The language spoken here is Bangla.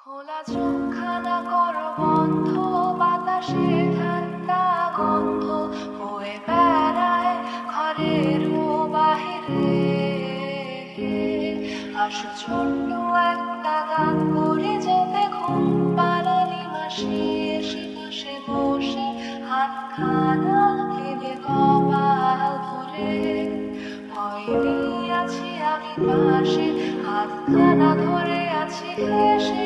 খোলা চোখখানা কর বন্ধ, বাতাসে ঠান্ডা গন্ধ বয়ে বেড়ায় ঘরেরও বাহিরে। আসো ছোট্ট একটা গান করে যাবে ঘুম পাড়ানি মাসি, এসে পাশে বসে হাতখানা ভেবে কপাল ধরে। ভয় নিয়ে আছি আমি পাশে, হাতখানা ধরে আছি হেসে